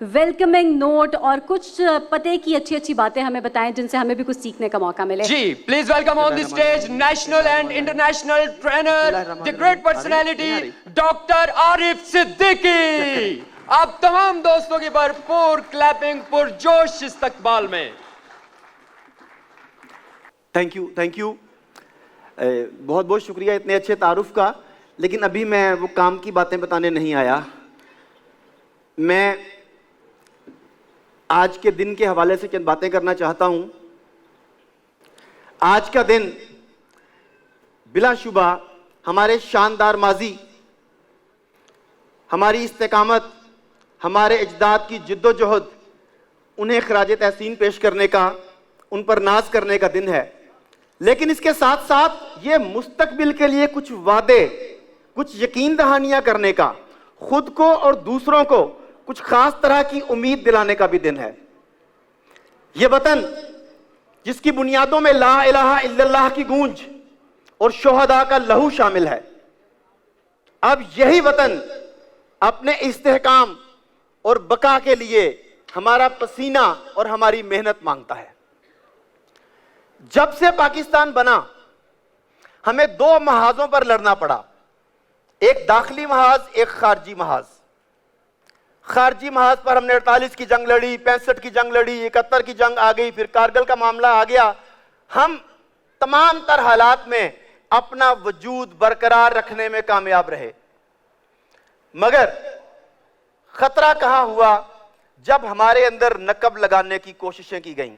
Welcoming note और कुछ पते की अच्छी अच्छी बातें हमें बताएं जिनसे हमें भी कुछ सीखने का मौका मिले। जी, please welcome on the stage national and international trainer, the great personality doctor Arif Siddiqui. आप तमाम दोस्तों की भरपूर क्लैपिंग पुरजोश इस्तकबाल में। थैंक यू बहुत बहुत शुक्रिया इतने अच्छे तारुफ का। लेकिन अभी मैं वो काम की बातें बताने नहीं आया। मैं आज के दिन के हवाले से चंद बातें करना चाहता हूं। आज का दिन बिलाशुबा हमारे शानदार माजी, हमारी इस्तेकामत, हमारे अजदाद की जिद्दोजहद, उन्हें खराज तहसीन पेश करने का, उन पर नाज करने का दिन है। लेकिन इसके साथ साथ ये मुस्तकबिल के लिए कुछ वादे, कुछ यकीन दहानियां करने का, खुद को और दूसरों को कुछ खास तरह की उम्मीद दिलाने का भी दिन है। यह वतन जिसकी बुनियादों में ला इलाहा इल्लल्लाह की गूंज और शोहदा का लहू शामिल है, अब यही वतन अपने इस्तेहकाम और बका के लिए हमारा पसीना और हमारी मेहनत मांगता है। जब से पाकिस्तान बना हमें दो महाजों पर लड़ना पड़ा, एक दाखिली महाज, एक खारजी महाज। खारजी महाज पर हमने 48 की जंग लड़ी, 65 की जंग लड़ी, 71 की जंग आ गई, फिर कारगिल का मामला आ गया। हम तमाम तर हालात में अपना वजूद बरकरार रखने में कामयाब रहे। मगर खतरा कहां हुआ? जब हमारे अंदर नकब लगाने की कोशिशें की गईं,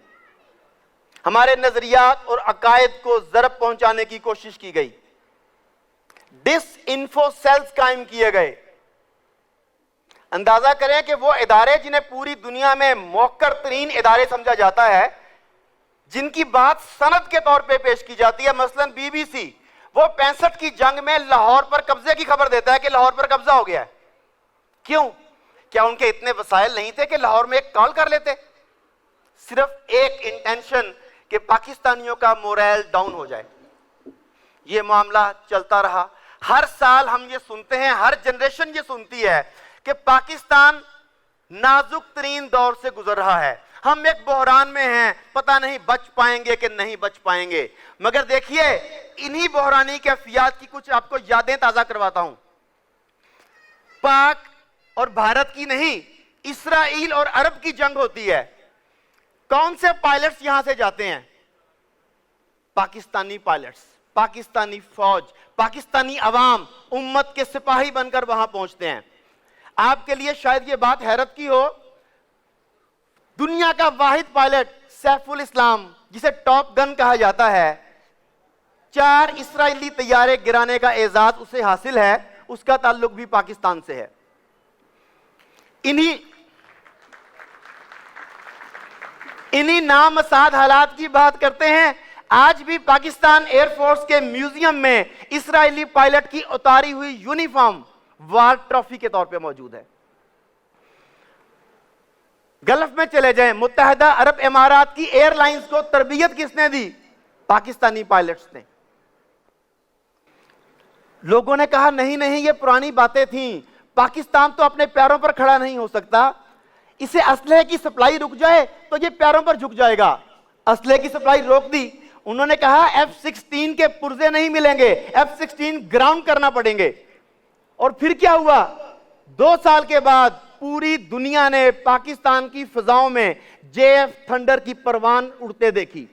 हमारे नजरियात और अकायद को जरब पहुंचाने की कोशिश की गई, डिस इन्फो सेल्स कायम किए गए। अंदाजा करें कि वो इदारे जिन्हें पूरी दुनिया में मौकर तरीन इदारे समझा जाता है, जिनकी बात सनद के तौर पे पेश की जाती है, मसलन बीबीसी, वो 65 की जंग में लाहौर पर कब्जे की खबर देता है कि लाहौर पर कब्जा हो गया है। क्यों? क्या उनके इतने वसाइल नहीं थे कि लाहौर में एक कॉल कर लेते? सिर्फ एक इंटेंशन कि पाकिस्तानियों का मोरल डाउन हो जाए। यह मामला चलता रहा। हर साल हम ये सुनते हैं, हर जनरेशन ये सुनती है कि पाकिस्तान नाजुक तरीन दौर से गुजर रहा है, हम एक बहरान में हैं, पता नहीं बच पाएंगे कि नहीं बच पाएंगे। मगर देखिए, इन्हीं बहरानी कैफियत की कुछ आपको यादें ताजा करवाता हूं। पाक और भारत की नहीं, इस्राइल और अरब की जंग होती है। कौन से पायलट्स यहां से जाते हैं? पाकिस्तानी पायलट्स, पाकिस्तानी फौज, पाकिस्तानी अवाम उम्मत के सिपाही बनकर वहां पहुंचते हैं। आपके लिए शायद यह बात हैरत की हो, दुनिया का वाहिद पायलट सैफुल इस्लाम, जिसे टॉप गन कहा जाता है, 4 इस्राएली तैयारे गिराने का एजाज उसे हासिल है। उसका ताल्लुक भी पाकिस्तान से है। इन्हीं नामसाद हालात की बात करते हैं। आज भी पाकिस्तान एयरफोर्स के म्यूजियम में इस्राएली पायलट की उतारी हुई यूनिफॉर्म वार ट्रॉफी के तौर पे मौजूद है। गल्फ में चले जाएं, मुत्तहदा अरब इमारात की एयरलाइंस को तरबियत किसने दी? पाकिस्तानी पायलट्स ने। लोगों ने कहा नहीं नहीं, ये पुरानी बातें थीं, पाकिस्तान तो अपने पैरों पर खड़ा नहीं हो सकता, इसे असलहे की सप्लाई रुक जाए तो ये पैरों पर झुक जाएगा। असलहे की सप्लाई रोक दी। उन्होंने कहा F-16 के पुर्जे नहीं मिलेंगे, F-16 ग्राउंड करना पड़ेंगे। और फिर क्या हुआ? 2 साल के बाद पूरी दुनिया ने पाकिस्तान की फिजाओं में JF थंडर की परवान उड़ते देखी।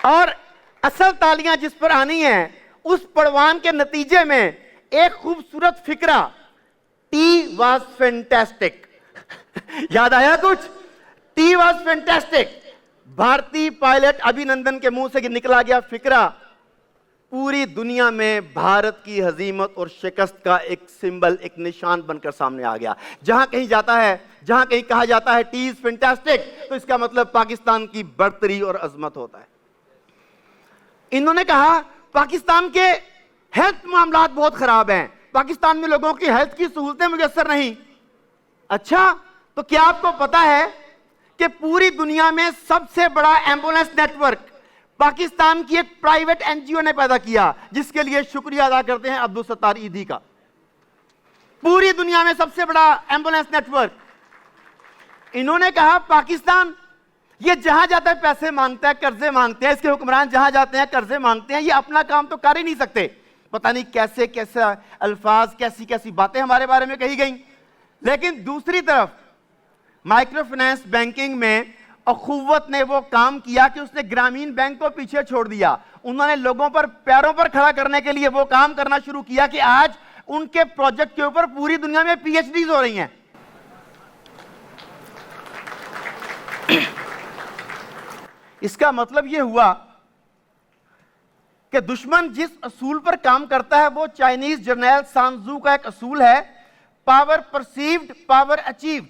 और असल तालियां जिस पर आनी है, उस परवान के नतीजे में एक खूबसूरत फिक्रा, टी वॉज फैंटास्टिक। याद आया कुछ? T was fantastic. भारतीय पायलट अभिनंदन के मुंह से निकला गया फिक्रा पूरी दुनिया में भारत की हजीमत और शिकस्त का एक सिंबल, एक निशान बनकर सामने आ गया। जहां कहीं जाता है, जहां कहीं कहा जाता है टी इज फैंटास्टिक, तो इसका मतलब पाकिस्तान की बढ़तरी और अजमत होता है। इन्होंने कहा पाकिस्तान के हेल्थ मामलात बहुत खराब हैं, पाकिस्तान में लोगों की हेल्थ की सहूलतें मुयस्सर नहीं। अच्छा, तो क्या आपको पता है कि पूरी दुनिया में सबसे बड़ा एम्बुलेंस नेटवर्क पाकिस्तान की एक प्राइवेट एनजीओ ने पैदा किया, जिसके लिए शुक्रिया अदा करते हैं अब्दुल सत्तार ईदी का। पूरी दुनिया में सबसे बड़ा एम्बुलेंस नेटवर्क। इन्होंने कहा पाकिस्तान ये जहां जाता है पैसे मांगता है, कर्जे मांगते हैं, इसके हुक्मरान जहां जाते हैं कर्जे मांगते हैं, ये अपना काम तो कर ही नहीं सकते। पता नहीं कैसे कैसे अल्फाज, कैसी कैसी बातें हमारे बारे में कही गई। लेकिन दूसरी तरफ माइक्रो फाइनेंस बैंकिंग में अखुव्वत ने वो काम किया कि उसने ग्रामीण बैंक को पीछे छोड़ दिया। उन्होंने लोगों पर पैरों पर खड़ा करने के लिए वो काम करना शुरू किया कि आज उनके प्रोजेक्ट के ऊपर पूरी दुनिया में पीएचडीज हो रही हैं। इसका मतलब यह हुआ कि दुश्मन जिस असूल पर काम करता है वो चाइनीज जर्नैल सांजू का एक असूल है, पावर परसीव्ड, पावर अचीव्ड।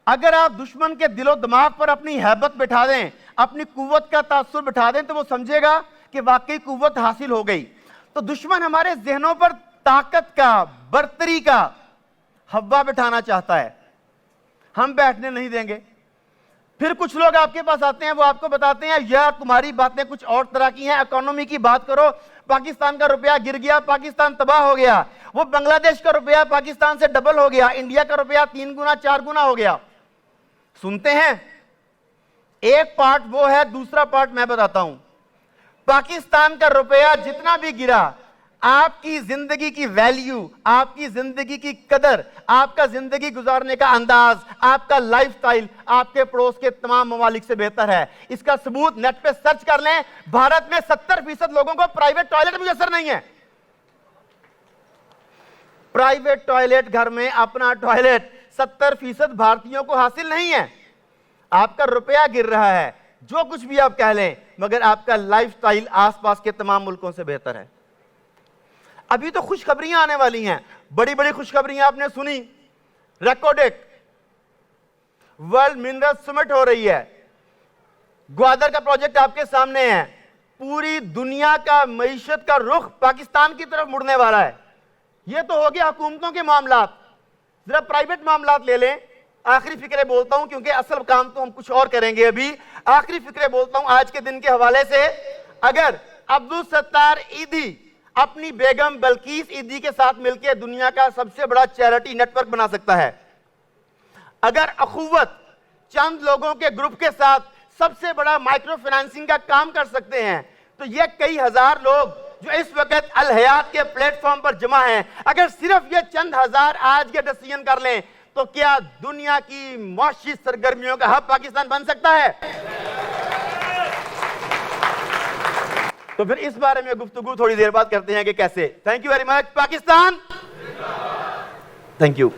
अगर आप दुश्मन के दिलो दिमाग पर अपनी हैबत बिठा दें, अपनी कुव्वत का तासुर बिठा दें, तो वो समझेगा कि वाकई कुव्वत हासिल हो गई। तो दुश्मन हमारे जहनों पर ताकत का, बर्तरी का हवा बिठाना चाहता है, हम बैठने नहीं देंगे। फिर कुछ लोग आपके पास आते हैं, वो आपको बताते हैं यार तुम्हारी बातें कुछ और तरह की हैं, इकोनॉमी की बात करो, पाकिस्तान का रुपया गिर गया, पाकिस्तान तबाह हो गया। वो बांग्लादेश का रुपया पाकिस्तान से डबल हो गया, इंडिया का रुपया 3 गुना 4 गुना हो गया। सुनते हैं। एक पार्ट वो है, दूसरा पार्ट मैं बताता हूं। पाकिस्तान का रुपया जितना भी गिरा, आपकी जिंदगी की वैल्यू, आपकी जिंदगी की कदर, आपका जिंदगी गुजारने का अंदाज, आपका लाइफस्टाइल आपके पड़ोस के तमाम ममालिक से बेहतर है। इसका सबूत नेट पे सर्च कर लें। भारत में 70% लोगों को प्राइवेट टॉयलेट मुयसर नहीं है। प्राइवेट टॉयलेट, घर में अपना टॉयलेट 70% भारतीयों को हासिल नहीं है। आपका रुपया गिर रहा है, जो कुछ भी आप कह लें, मगर आपका लाइफस्टाइल आसपास के तमाम मुल्कों से बेहतर है। अभी तो खुशखबरियां आने वाली हैं, बड़ी बड़ी खुशखबरियां आपने सुनी। रेकॉर्डेड वर्ल्ड मिनरल समिट हो रही है, ग्वादर का प्रोजेक्ट आपके सामने है। पूरी दुनिया का मईशत का रुख पाकिस्तान की तरफ मुड़ने वाला है। यह तो हो गया हुकूमतों के मामलात। जरा प्राइवेट मामलात ले लें। आखिरी फिक्रे बोलता हूं, क्योंकि असल काम तो हम कुछ और करेंगे। अभी आखिरी फिक्रे बोलता हूं आज के दिन के हवाले से। अगर अब्दुल सत्तार ईदी अपनी बेगम बल्कीस ईदी के साथ मिलकर दुनिया का सबसे बड़ा चैरिटी नेटवर्क बना सकता है, अगर अखुव्वत चंद लोगों के ग्रुप के साथ सबसे बड़ा माइक्रो फाइनेंसिंग का काम कर सकते हैं, तो ये कई हजार लोग जो इस वक्त अल हयात के प्लेटफॉर्म पर जमा हैं, अगर सिर्फ ये चंद हजार आज के डिसीजन कर लें, तो क्या दुनिया की मौशी सरगर्मियों का हब पाकिस्तान बन सकता है? तो फिर इस बारे में गुफ्तगू थोड़ी देर बाद करते हैं कि कैसे। Thank you very much. Pakistan, thank you.